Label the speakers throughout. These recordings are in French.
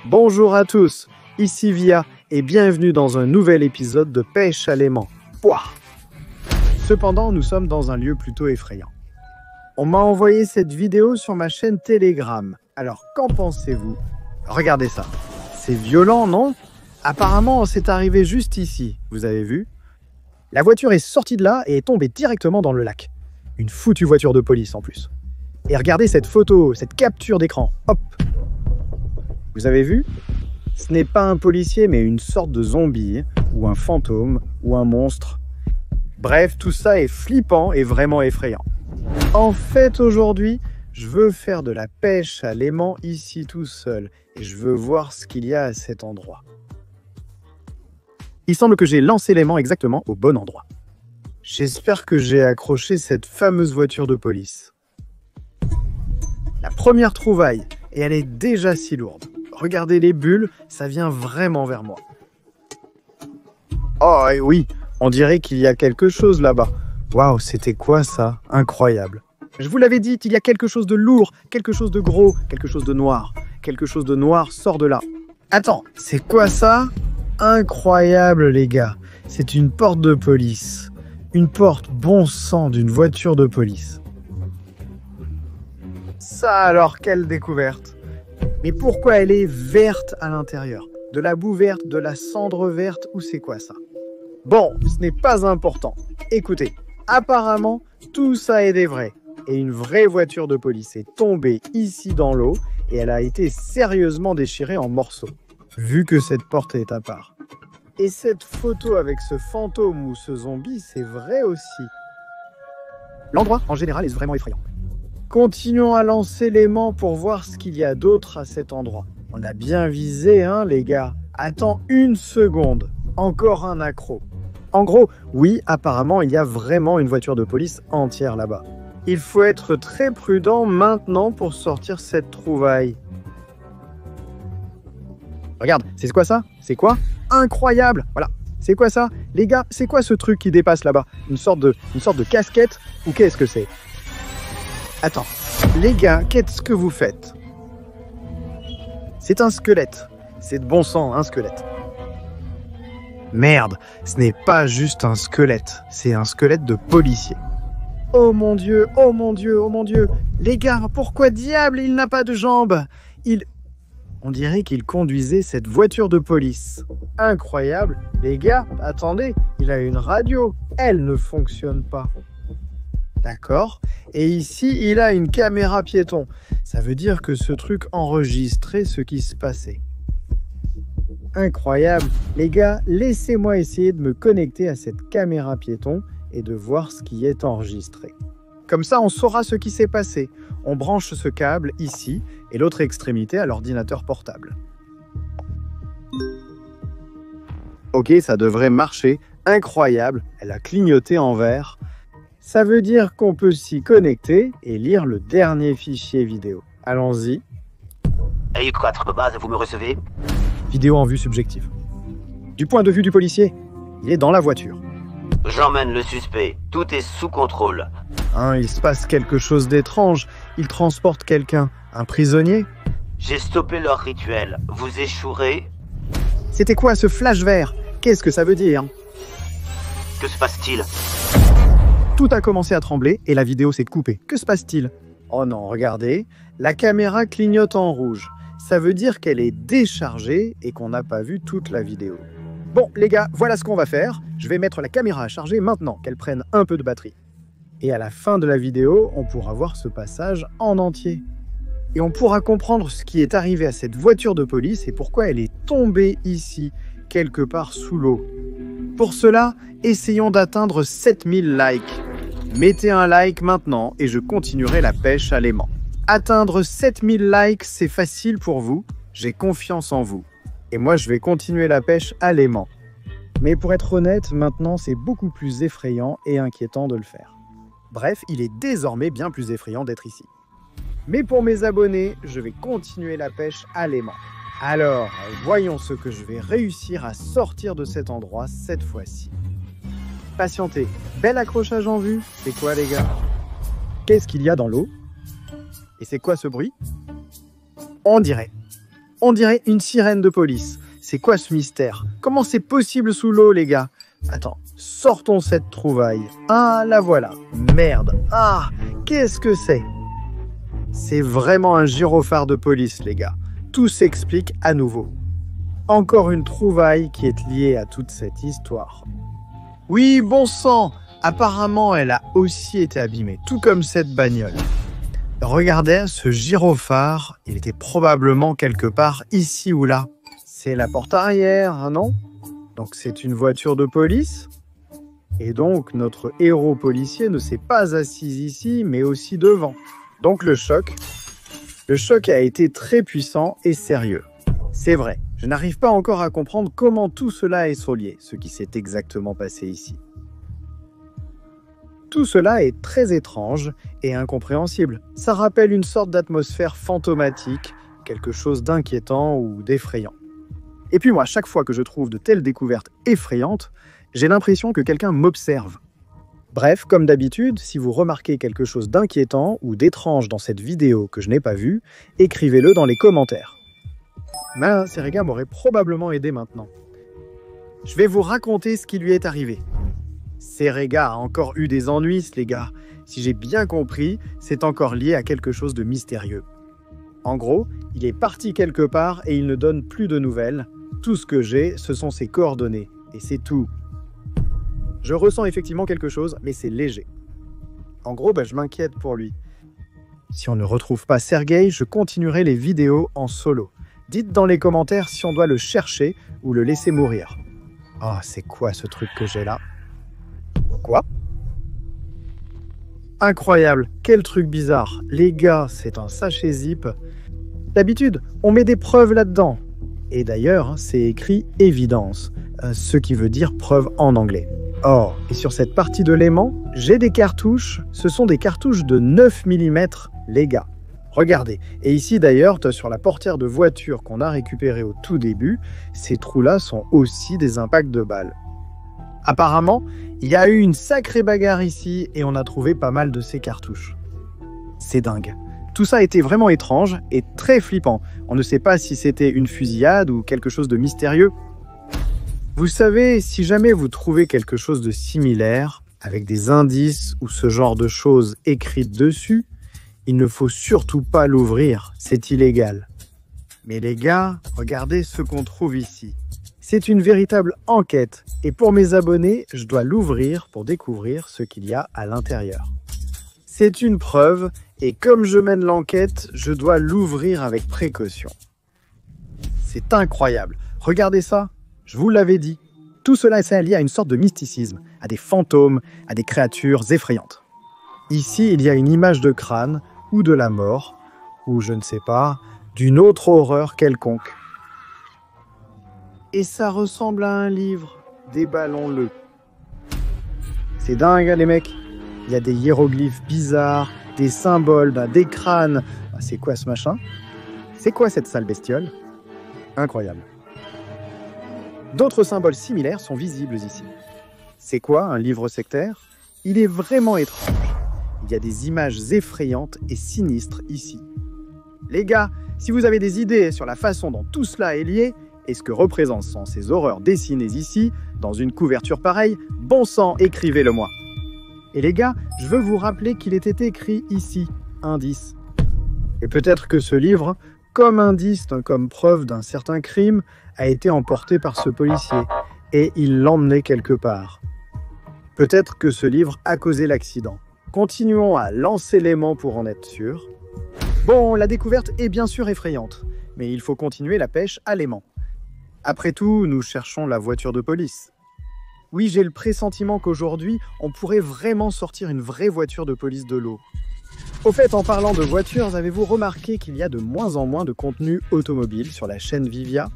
Speaker 1: Bonjour à tous, ici Via et bienvenue dans un nouvel épisode de Pêche à l'aimant. Pouah. Cependant, nous sommes dans un lieu plutôt effrayant. On m'a envoyé cette vidéo sur ma chaîne Telegram. Alors, qu'en pensez-vous? Regardez ça. C'est violent, non? Apparemment, c'est arrivé juste ici. Vous avez vu? La voiture est sortie de là et est tombée directement dans le lac. Une foutue voiture de police en plus. Et regardez cette photo, cette capture d'écran. Hop! Vous avez vu? Ce n'est pas un policier, mais une sorte de zombie, ou un fantôme, ou un monstre. Bref, tout ça est flippant et vraiment effrayant. En fait, aujourd'hui, je veux faire de la pêche à l'aimant ici tout seul, et je veux voir ce qu'il y a à cet endroit. Il semble que j'ai lancé l'aimant exactement au bon endroit. J'espère que j'ai accroché cette fameuse voiture de police. La première trouvaille, et elle est déjà si lourde. Regardez les bulles, ça vient vraiment vers moi. Oh et oui, on dirait qu'il y a quelque chose là-bas. Waouh, c'était quoi ça? Incroyable. Je vous l'avais dit, il y a quelque chose de lourd, quelque chose de gros, quelque chose de noir. Quelque chose de noir sort de là. Attends, c'est quoi ça? Incroyable les gars, c'est une porte de police. Une porte bon sang d'une voiture de police. Ça alors, quelle découverte! Mais pourquoi elle est verte à l'intérieur? De la boue verte, de la cendre verte, ou c'est quoi ça? Bon, ce n'est pas important. Écoutez, apparemment, tout ça est des vrais. Et une vraie voiture de police est tombée ici dans l'eau et elle a été sérieusement déchirée en morceaux. Vu que cette porte est à part. Et cette photo avec ce fantôme ou ce zombie, c'est vrai aussi. L'endroit, en général, est vraiment effrayant. Continuons à lancer l'aimant pour voir ce qu'il y a d'autre à cet endroit. On a bien visé, hein, les gars. Attends une seconde. Encore un accro. En gros, oui, apparemment, il y a vraiment une voiture de police entière là-bas. Il faut être très prudent maintenant pour sortir cette trouvaille. Regarde, c'est quoi ça? C'est quoi? Incroyable! Voilà. C'est quoi ça? Les gars, c'est quoi ce truc qui dépasse là-bas? Une sorte de casquette? Ou qu'est-ce que c'est? Attends, les gars, qu'est-ce que vous faites? C'est un squelette. C'est de bon sang, un squelette. Merde, ce n'est pas juste un squelette. C'est un squelette de policier. Oh mon Dieu, oh mon Dieu, oh mon Dieu. Les gars, pourquoi diable il n'a pas de jambes? On dirait qu'il conduisait cette voiture de police. Incroyable. Les gars, attendez, il a une radio. Elle ne fonctionne pas. D'accord. Et ici, il a une caméra piéton. Ça veut dire que ce truc enregistrait ce qui se passait. Incroyable. Les gars, laissez-moi essayer de me connecter à cette caméra piéton et de voir ce qui est enregistré. Comme ça, on saura ce qui s'est passé. On branche ce câble ici et l'autre extrémité à l'ordinateur portable. Ok, ça devrait marcher. Incroyable. Elle a clignoté en vert. Ça veut dire qu'on peut s'y connecter et lire le dernier fichier vidéo. Allons-y.
Speaker 2: Hey, 4 base, vous me recevez?
Speaker 1: Vidéo en vue subjective. Du point de vue du policier, il est dans la voiture.
Speaker 2: J'emmène le suspect. Tout est sous contrôle.
Speaker 1: Hein, il se passe quelque chose d'étrange. Il transporte quelqu'un. Un prisonnier?
Speaker 2: J'ai stoppé leur rituel. Vous échouerez?
Speaker 1: C'était quoi ce flash vert? Qu'est-ce que ça veut dire?
Speaker 2: Que se passe-t-il?
Speaker 1: Tout a commencé à trembler et la vidéo s'est coupée. Que se passe-t-il? Oh non, regardez. La caméra clignote en rouge. Ça veut dire qu'elle est déchargée et qu'on n'a pas vu toute la vidéo. Bon, les gars, voilà ce qu'on va faire. Je vais mettre la caméra à charger maintenant, qu'elle prenne un peu de batterie. Et à la fin de la vidéo, on pourra voir ce passage en entier. Et on pourra comprendre ce qui est arrivé à cette voiture de police et pourquoi elle est tombée ici, quelque part sous l'eau. Pour cela, essayons d'atteindre 7000 likes. Mettez un like maintenant et je continuerai la pêche à l'aimant. Atteindre 7000 likes, c'est facile pour vous. J'ai confiance en vous. Et moi, je vais continuer la pêche à l'aimant. Mais pour être honnête, maintenant, c'est beaucoup plus effrayant et inquiétant de le faire. Bref, il est désormais bien plus effrayant d'être ici. Mais pour mes abonnés, je vais continuer la pêche à l'aimant. Alors, voyons ce que je vais réussir à sortir de cet endroit cette fois-ci. Patientez, bel accrochage en vue. C'est quoi les gars? Qu'est-ce qu'il y a dans l'eau? Et c'est quoi ce bruit? On dirait On dirait une sirène de police. C'est quoi ce mystère? Comment c'est possible sous l'eau, les gars? Attends, sortons cette trouvaille. Ah, la voilà. Merde. Ah, qu'est-ce que c'est? C'est vraiment un gyrophare de police, les gars. Tout s'explique à nouveau. Encore une trouvaille qui est liée à toute cette histoire. Oui, bon sang! Apparemment, elle a aussi été abîmée, tout comme cette bagnole. Regardez, ce gyrophare, il était probablement quelque part ici ou là. C'est la porte arrière, hein, non? Donc c'est une voiture de police? Et donc notre héros policier ne s'est pas assis ici, mais aussi devant. Donc le choc a été très puissant et sérieux. C'est vrai, je n'arrive pas encore à comprendre comment tout cela est relié, ce qui s'est exactement passé ici. Tout cela est très étrange et incompréhensible. Ça rappelle une sorte d'atmosphère fantomatique, quelque chose d'inquiétant ou d'effrayant. Et puis moi, chaque fois que je trouve de telles découvertes effrayantes, j'ai l'impression que quelqu'un m'observe. Bref, comme d'habitude, si vous remarquez quelque chose d'inquiétant ou d'étrange dans cette vidéo que je n'ai pas vue, écrivez-le dans les commentaires. Mais Serega m'aurait probablement aidé maintenant. Je vais vous raconter ce qui lui est arrivé. Serega a encore eu des ennuis, les gars. Si j'ai bien compris, c'est encore lié à quelque chose de mystérieux. En gros, il est parti quelque part et il ne donne plus de nouvelles. Tout ce que j'ai, ce sont ses coordonnées. Et c'est tout. Je ressens effectivement quelque chose, mais c'est léger. En gros, je m'inquiète pour lui. Si on ne retrouve pas Sergueï, je continuerai les vidéos en solo. Dites dans les commentaires si on doit le chercher ou le laisser mourir. Oh, c'est quoi ce truc que j'ai là? Quoi? Incroyable, quel truc bizarre. Les gars, c'est un sachet zip. D'habitude, on met des preuves là-dedans. Et d'ailleurs, c'est écrit « évidence », ce qui veut dire « preuve » en anglais. Oh, et sur cette partie de l'aimant, j'ai des cartouches. Ce sont des cartouches de 9 mm, les gars. Regardez. Et ici d'ailleurs, sur la portière de voiture qu'on a récupérée au tout début, ces trous-là sont aussi des impacts de balles. Apparemment, il y a eu une sacrée bagarre ici et on a trouvé pas mal de ces cartouches. C'est dingue. Tout ça a été vraiment étrange et très flippant. On ne sait pas si c'était une fusillade ou quelque chose de mystérieux. Vous savez, si jamais vous trouvez quelque chose de similaire, avec des indices ou ce genre de choses écrites dessus, il ne faut surtout pas l'ouvrir, c'est illégal. Mais les gars, regardez ce qu'on trouve ici. C'est une véritable enquête et pour mes abonnés, je dois l'ouvrir pour découvrir ce qu'il y a à l'intérieur. C'est une preuve et comme je mène l'enquête, je dois l'ouvrir avec précaution. C'est incroyable. Regardez ça, je vous l'avais dit. Tout cela est lié à une sorte de mysticisme, à des fantômes, à des créatures effrayantes. Ici, il y a une image de crâne ou de la mort, ou je ne sais pas, d'une autre horreur quelconque. Et ça ressemble à un livre, déballons-le. C'est dingue, les mecs. Il y a des hiéroglyphes bizarres, des symboles, des crânes. C'est quoi ce machin? C'est quoi cette sale bestiole? Incroyable. D'autres symboles similaires sont visibles ici. C'est quoi un livre sectaire? Il est vraiment étrange. Il y a des images effrayantes et sinistres ici. Les gars, si vous avez des idées sur la façon dont tout cela est lié, et ce que représentent ces horreurs dessinées ici, dans une couverture pareille, bon sang, écrivez-le moi. Et les gars, je veux vous rappeler qu'il était écrit ici, indice. Et peut-être que ce livre, comme indice, comme preuve d'un certain crime, a été emporté par ce policier, et il l'emmenait quelque part. Peut-être que ce livre a causé l'accident. Continuons à lancer l'aimant pour en être sûr. Bon, la découverte est bien sûr effrayante, mais il faut continuer la pêche à l'aimant. Après tout, nous cherchons la voiture de police. Oui, j'ai le pressentiment qu'aujourd'hui, on pourrait vraiment sortir une vraie voiture de police de l'eau. Au fait, en parlant de voitures, avez-vous remarqué qu'il y a de moins en moins de contenu automobile sur la chaîne Vivia?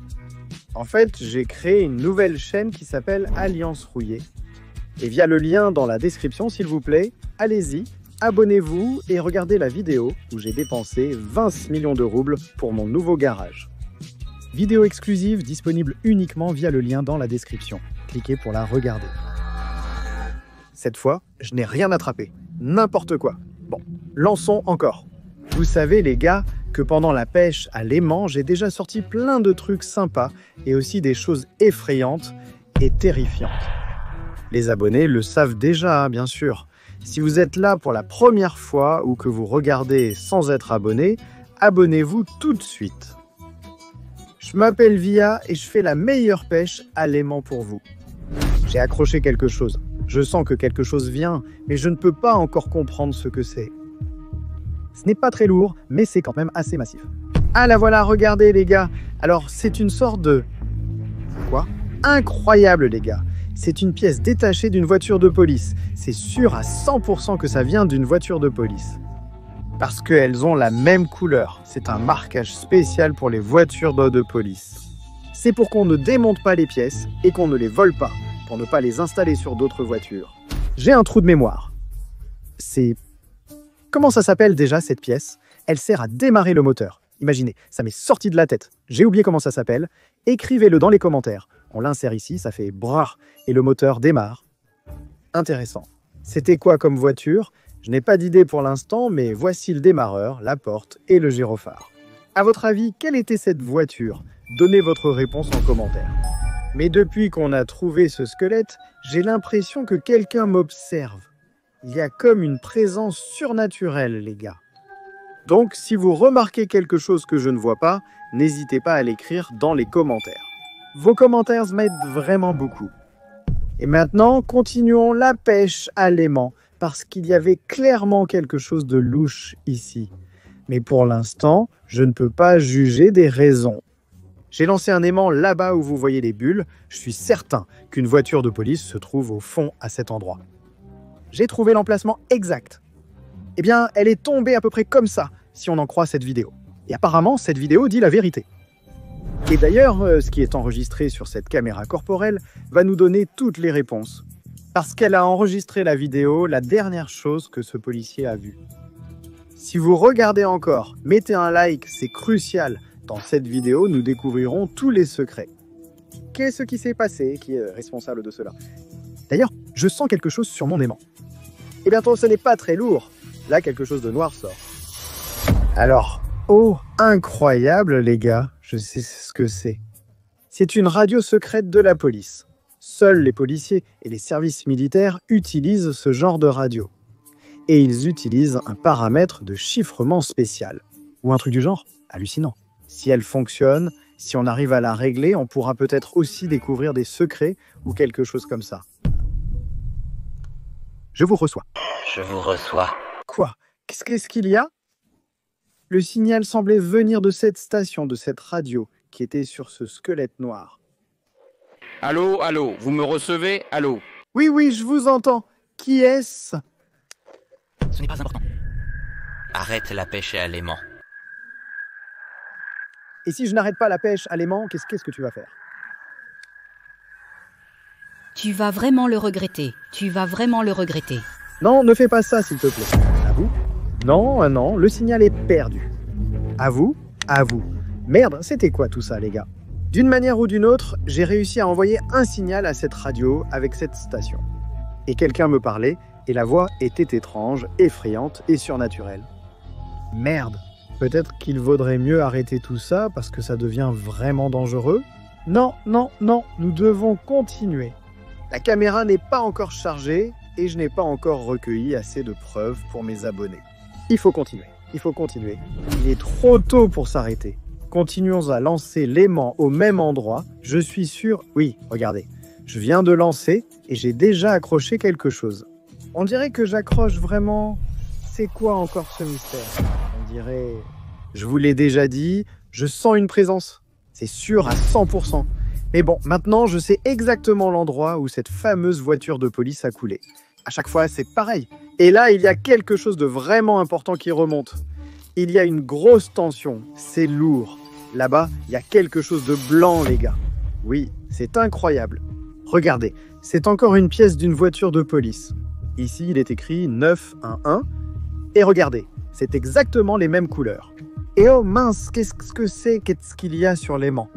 Speaker 1: En fait, j'ai créé une nouvelle chaîne qui s'appelle Alliance Rouillée. Et via le lien dans la description, s'il vous plaît, allez-y, abonnez-vous et regardez la vidéo où j'ai dépensé 20 millions de roubles pour mon nouveau garage. Vidéo exclusive disponible uniquement via le lien dans la description. Cliquez pour la regarder. Cette fois, je n'ai rien attrapé. N'importe quoi. Bon, lançons encore. Vous savez les gars, que pendant la pêche à l'aimant, j'ai déjà sorti plein de trucs sympas et aussi des choses effrayantes et terrifiantes. Les abonnés le savent déjà, bien sûr. Si vous êtes là pour la première fois ou que vous regardez sans être abonné, abonnez-vous tout de suite. Je m'appelle Via et je fais la meilleure pêche à l'aimant pour vous. J'ai accroché quelque chose. Je sens que quelque chose vient, mais je ne peux pas encore comprendre ce que c'est. Ce n'est pas très lourd, mais c'est quand même assez massif. Ah la voilà, regardez les gars. Alors c'est une sorte de... Quoi? Incroyable les gars. C'est une pièce détachée d'une voiture de police. C'est sûr à 100% que ça vient d'une voiture de police. Parce qu'elles ont la même couleur. C'est un marquage spécial pour les voitures de police. C'est pour qu'on ne démonte pas les pièces et qu'on ne les vole pas, pour ne pas les installer sur d'autres voitures. J'ai un trou de mémoire. C'est... Comment ça s'appelle déjà cette pièce? Elle sert à démarrer le moteur. Imaginez, ça m'est sorti de la tête. J'ai oublié comment ça s'appelle. Écrivez-le dans les commentaires. On l'insère ici, ça fait brrr et le moteur démarre. Intéressant. C'était quoi comme voiture? Je n'ai pas d'idée pour l'instant, mais voici le démarreur, la porte et le gyrophare. À votre avis, quelle était cette voiture? Donnez votre réponse en commentaire. Mais depuis qu'on a trouvé ce squelette, j'ai l'impression que quelqu'un m'observe. Il y a comme une présence surnaturelle, les gars. Donc, si vous remarquez quelque chose que je ne vois pas, n'hésitez pas à l'écrire dans les commentaires. Vos commentaires m'aident vraiment beaucoup. Et maintenant, continuons la pêche à l'aimant, parce qu'il y avait clairement quelque chose de louche ici. Mais pour l'instant, je ne peux pas juger des raisons. J'ai lancé un aimant là-bas où vous voyez les bulles. Je suis certain qu'une voiture de police se trouve au fond à cet endroit. J'ai trouvé l'emplacement exact. Eh bien, elle est tombée à peu près comme ça, si on en croit cette vidéo. Et apparemment, cette vidéo dit la vérité. Et d'ailleurs, ce qui est enregistré sur cette caméra corporelle va nous donner toutes les réponses. Parce qu'elle a enregistré la vidéo, la dernière chose que ce policier a vue. Si vous regardez encore, mettez un like, c'est crucial. Dans cette vidéo, nous découvrirons tous les secrets. Qu'est-ce qui s'est passé? Qui est responsable de cela? D'ailleurs, je sens quelque chose sur mon aimant. Et bientôt, ce n'est pas très lourd. Là, quelque chose de noir sort. Alors, oh, incroyable les gars, je sais ce que c'est. C'est une radio secrète de la police. Seuls les policiers et les services militaires utilisent ce genre de radio. Et ils utilisent un paramètre de chiffrement spécial. Ou un truc du genre, hallucinant. Si elle fonctionne, si on arrive à la régler, on pourra peut-être aussi découvrir des secrets ou quelque chose comme ça. Je vous reçois.
Speaker 2: Je vous reçois.
Speaker 1: Quoi? Qu'est-ce qu'il y a? Le signal semblait venir de cette station, de cette radio, qui était sur ce squelette noir.
Speaker 3: Allô, allô, vous me recevez? Allô?
Speaker 1: Oui, oui, je vous entends. Qui est-ce?
Speaker 2: Ce n'est pas important. Arrête la pêche à l'aimant.
Speaker 1: Et si je n'arrête pas la pêche à l'aimant, qu'est-ce que tu vas faire?
Speaker 4: Tu vas vraiment le regretter. Tu vas vraiment le regretter.
Speaker 1: Non, ne fais pas ça, s'il te plaît. À vous? Non, non, le signal est perdu. À vous? À vous. Merde, c'était quoi tout ça, les gars? D'une manière ou d'une autre, j'ai réussi à envoyer un signal à cette radio avec cette station. Et quelqu'un me parlait, et la voix était étrange, effrayante et surnaturelle. Merde, peut-être qu'il vaudrait mieux arrêter tout ça parce que ça devient vraiment dangereux? Non, non, non, nous devons continuer. La caméra n'est pas encore chargée et je n'ai pas encore recueilli assez de preuves pour mes abonnés. Il faut continuer, il faut continuer. Il est trop tôt pour s'arrêter. Continuons à lancer l'aimant au même endroit. Je suis sûr... Oui, regardez. Je viens de lancer et j'ai déjà accroché quelque chose. On dirait que j'accroche vraiment... C'est quoi encore ce mystère? On dirait... Je vous l'ai déjà dit, je sens une présence. C'est sûr à 100%. Mais bon, maintenant je sais exactement l'endroit où cette fameuse voiture de police a coulé. À chaque fois, c'est pareil. Et là, il y a quelque chose de vraiment important qui remonte. Il y a une grosse tension. C'est lourd. Là-bas, il y a quelque chose de blanc, les gars. Oui, c'est incroyable. Regardez, c'est encore une pièce d'une voiture de police. Ici, il est écrit 911. Et regardez, c'est exactement les mêmes couleurs. Et oh mince, qu'est-ce que c'est? Qu'est-ce qu'il y a sur l'aimant?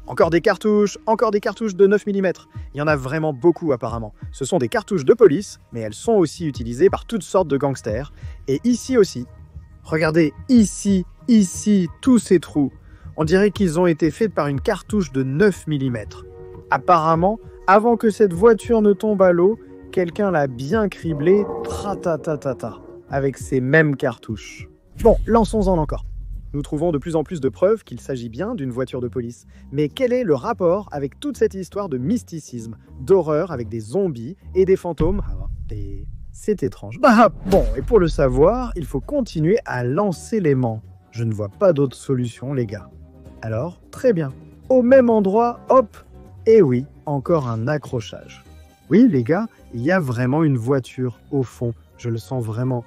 Speaker 1: Encore des cartouches de 9 mm. Il y en a vraiment beaucoup apparemment. Ce sont des cartouches de police, mais elles sont aussi utilisées par toutes sortes de gangsters. Et ici aussi. Regardez, ici, Ici, tous ces trous, on dirait qu'ils ont été faits par une cartouche de 9 mm. Apparemment, avant que cette voiture ne tombe à l'eau, quelqu'un l'a bien criblée, tra-ta-ta-ta-ta, avec ces mêmes cartouches. Bon, lançons-en encore. Nous trouvons de plus en plus de preuves qu'il s'agit bien d'une voiture de police. Mais quel est le rapport avec toute cette histoire de mysticisme, d'horreur avec des zombies et des fantômes? C'est étrange. Bon, et pour le savoir, il faut continuer à lancer l'aimant. Je ne vois pas d'autre solution, les gars. Alors, très bien. Au même endroit, hop, et oui, encore un accrochage. Oui, les gars, il y a vraiment une voiture au fond, je le sens vraiment.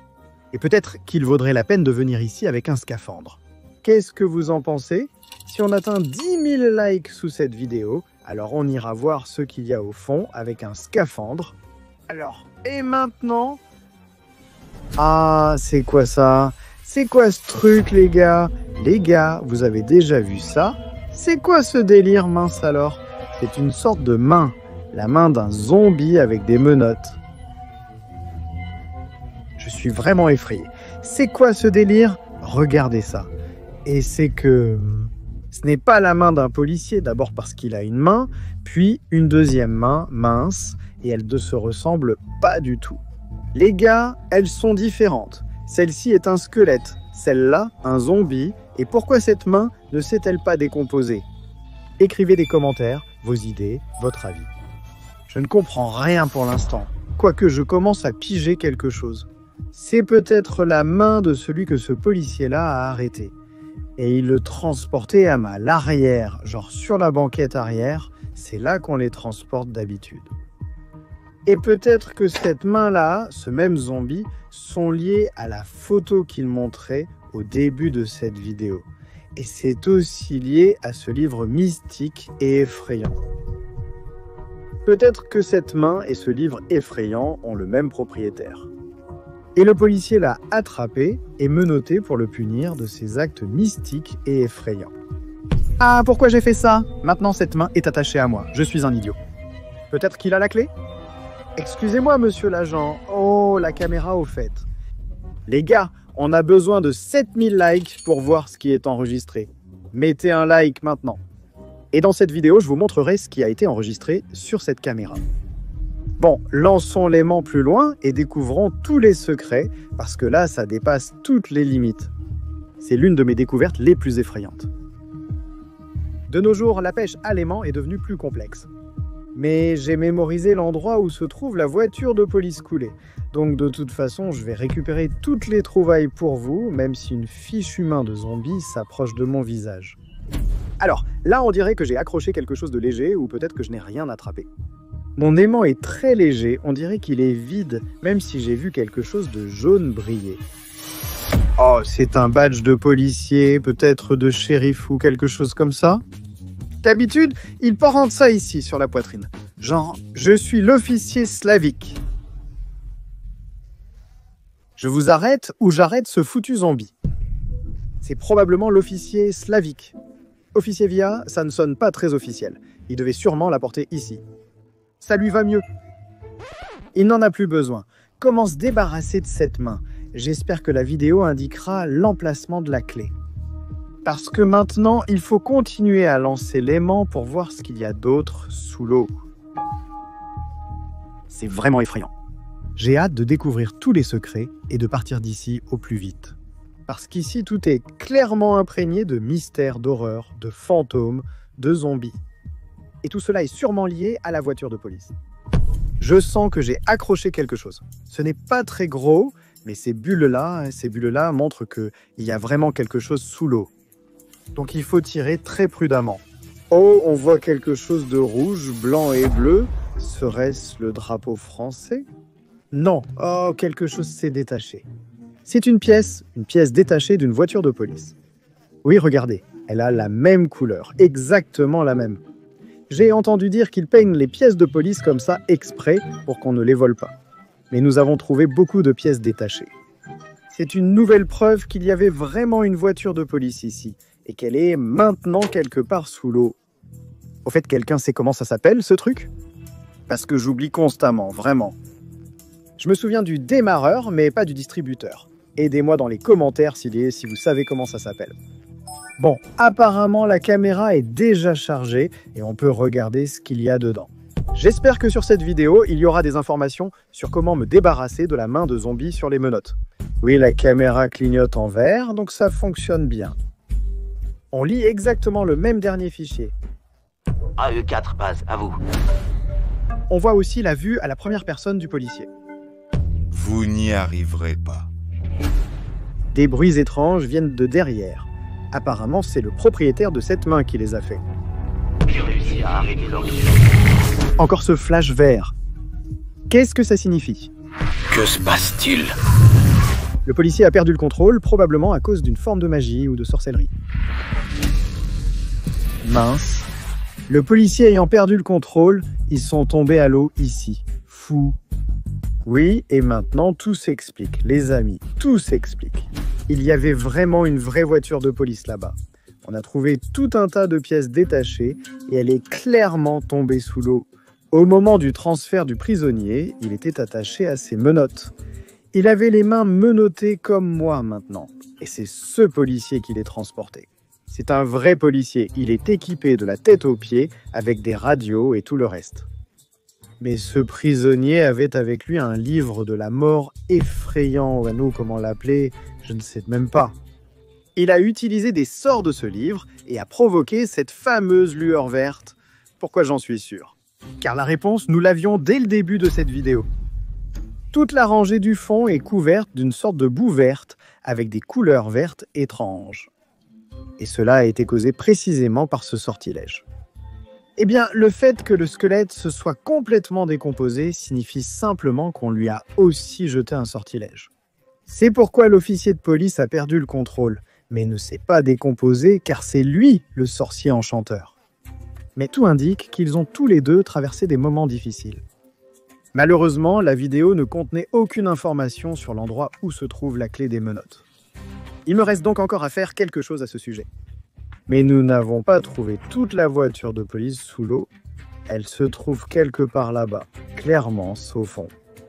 Speaker 1: Et peut-être qu'il vaudrait la peine de venir ici avec un scaphandre. Qu'est-ce que vous en pensez? Si on atteint 10 000 likes sous cette vidéo, alors on ira voir ce qu'il y a au fond avec un scaphandre. Alors, et maintenant? Ah, c'est quoi ça? C'est quoi ce truc, les gars? Les gars, vous avez déjà vu ça? C'est quoi ce délire, mince alors? C'est une sorte de main. La main d'un zombie avec des menottes. Je suis vraiment effrayé. C'est quoi ce délire? Regardez ça. Et c'est que ce n'est pas la main d'un policier, d'abord parce qu'il a une main, puis une deuxième main mince, et elles ne se ressemblent pas du tout. Les gars, elles sont différentes. Celle-ci est un squelette, celle-là, un zombie, et pourquoi cette main ne s'est-elle pas décomposée? Écrivez des commentaires, vos idées, votre avis. Je ne comprends rien pour l'instant, quoique je commence à piger quelque chose. C'est peut-être la main de celui que ce policier-là a arrêté. Et il le transportait à l'arrière, genre sur la banquette arrière, c'est là qu'on les transporte d'habitude. Et peut-être que cette main-là, ce même zombie, sont liés à la photo qu'il montrait au début de cette vidéo. Et c'est aussi lié à ce livre mystique et effrayant. Peut-être que cette main et ce livre effrayant ont le même propriétaire. Et le policier l'a attrapé et menotté pour le punir de ses actes mystiques et effrayants. Ah, pourquoi j'ai fait ça? Maintenant cette main est attachée à moi, je suis un idiot. Peut-être qu'il a la clé? Excusez-moi, monsieur l'agent. Oh, la caméra au fait. Les gars, on a besoin de 7000 likes pour voir ce qui est enregistré. Mettez un like maintenant. Et dans cette vidéo, je vous montrerai ce qui a été enregistré sur cette caméra. Bon, lançons l'aimant plus loin et découvrons tous les secrets, parce que là, ça dépasse toutes les limites. C'est l'une de mes découvertes les plus effrayantes. De nos jours, la pêche à l'aimant est devenue plus complexe. Mais j'ai mémorisé l'endroit où se trouve la voiture de police coulée. Donc de toute façon, je vais récupérer toutes les trouvailles pour vous, même si une fichue main de zombie s'approche de mon visage. Alors, là on dirait que j'ai accroché quelque chose de léger, ou peut-être que je n'ai rien attrapé. Mon aimant est très léger, on dirait qu'il est vide, même si j'ai vu quelque chose de jaune briller. Oh, c'est un badge de policier, peut-être de shérif ou quelque chose comme ça. D'habitude, ils portent ça ici, sur la poitrine. Genre, je suis l'officier slavique. Je vous arrête ou j'arrête ce foutu zombie. C'est probablement l'officier slavique. Officier Via, ça ne sonne pas très officiel. Il devait sûrement la porter ici. Ça lui va mieux. Il n'en a plus besoin. Comment se débarrasser de cette main? J'espère que la vidéo indiquera l'emplacement de la clé. Parce que maintenant, il faut continuer à lancer l'aimant pour voir ce qu'il y a d'autre sous l'eau. C'est vraiment effrayant. J'ai hâte de découvrir tous les secrets et de partir d'ici au plus vite. Parce qu'ici, tout est clairement imprégné de mystères, d'horreur, de fantômes, de zombies. Et tout cela est sûrement lié à la voiture de police. Je sens que j'ai accroché quelque chose. Ce n'est pas très gros, mais ces bulles-là montrent qu'il y a vraiment quelque chose sous l'eau. Donc il faut tirer très prudemment. Oh, on voit quelque chose de rouge, blanc et bleu. Serait-ce le drapeau français? Non. Oh, quelque chose s'est détaché. C'est une pièce détachée d'une voiture de police. Oui, regardez, elle a la même couleur, exactement la même. J'ai entendu dire qu'ils peignent les pièces de police comme ça exprès pour qu'on ne les vole pas. Mais nous avons trouvé beaucoup de pièces détachées. C'est une nouvelle preuve qu'il y avait vraiment une voiture de police ici, et qu'elle est maintenant quelque part sous l'eau. Au fait, quelqu'un sait comment ça s'appelle, ce truc? Parce que j'oublie constamment, vraiment. Je me souviens du démarreur, mais pas du distributeur. Aidez-moi dans les commentaires si vous savez comment ça s'appelle. Bon, apparemment la caméra est déjà chargée et on peut regarder ce qu'il y a dedans. J'espère que sur cette vidéo, il y aura des informations sur comment me débarrasser de la main de zombie sur les menottes. Oui, la caméra clignote en vert, donc ça fonctionne bien. On lit exactement le même dernier fichier.
Speaker 2: AE4, base, à vous.
Speaker 1: On voit aussi la vue à la première personne du policier.
Speaker 5: Vous n'y arriverez pas.
Speaker 1: Des bruits étranges viennent de derrière. Apparemment, c'est le propriétaire de cette main qui les a fait.
Speaker 2: J'ai réussi à arrêter l'ordre.
Speaker 1: Encore ce flash vert. Qu'est-ce que ça signifie?
Speaker 2: Que se passe-t-il?
Speaker 1: Le policier a perdu le contrôle, probablement à cause d'une forme de magie ou de sorcellerie. Mince. Le policier ayant perdu le contrôle, ils sont tombés à l'eau ici. Fou. Oui, et maintenant tout s'explique, les amis, tout s'explique. Il y avait vraiment une vraie voiture de police là-bas. On a trouvé tout un tas de pièces détachées et elle est clairement tombée sous l'eau. Au moment du transfert du prisonnier, il était attaché à ses menottes. Il avait les mains menottées comme moi maintenant. Et c'est ce policier qui les transportait. C'est un vrai policier. Il est équipé de la tête aux pieds avec des radios et tout le reste. Mais ce prisonnier avait avec lui un livre de la mort effrayant. À nous, comment l'appeler, je ne sais même pas. Il a utilisé des sorts de ce livre et a provoqué cette fameuse lueur verte. Pourquoi j'en suis sûr? Car la réponse, nous l'avions dès le début de cette vidéo. Toute la rangée du fond est couverte d'une sorte de boue verte avec des couleurs vertes étranges. Et cela a été causé précisément par ce sortilège. Eh bien, le fait que le squelette se soit complètement décomposé signifie simplement qu'on lui a aussi jeté un sortilège. C'est pourquoi l'officier de police a perdu le contrôle, mais ne s'est pas décomposé car c'est lui le sorcier enchanteur. Mais tout indique qu'ils ont tous les deux traversé des moments difficiles. Malheureusement, la vidéo ne contenait aucune information sur l'endroit où se trouve la clé des menottes. Il me reste donc encore à faire quelque chose à ce sujet. Mais nous n'avons pas trouvé toute la voiture de police sous l'eau. Elle se trouve quelque part là-bas, clairement au fond.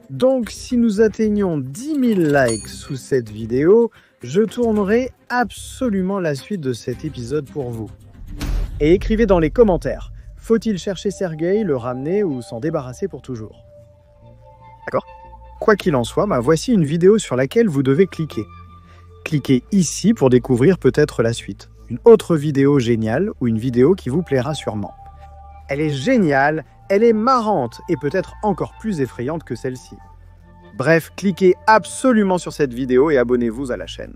Speaker 1: Donc si nous atteignons 10 000 likes sous cette vidéo, je tournerai absolument la suite de cet épisode pour vous. Et écrivez dans les commentaires, faut-il chercher Sergueï, le ramener ou s'en débarrasser pour toujours? D'accord? Quoi qu'il en soit, voici une vidéo sur laquelle vous devez cliquer. Cliquez ici pour découvrir peut-être la suite. Une autre vidéo géniale ou une vidéo qui vous plaira sûrement. Elle est géniale, elle est marrante et peut-être encore plus effrayante que celle-ci. Bref, cliquez absolument sur cette vidéo et abonnez-vous à la chaîne.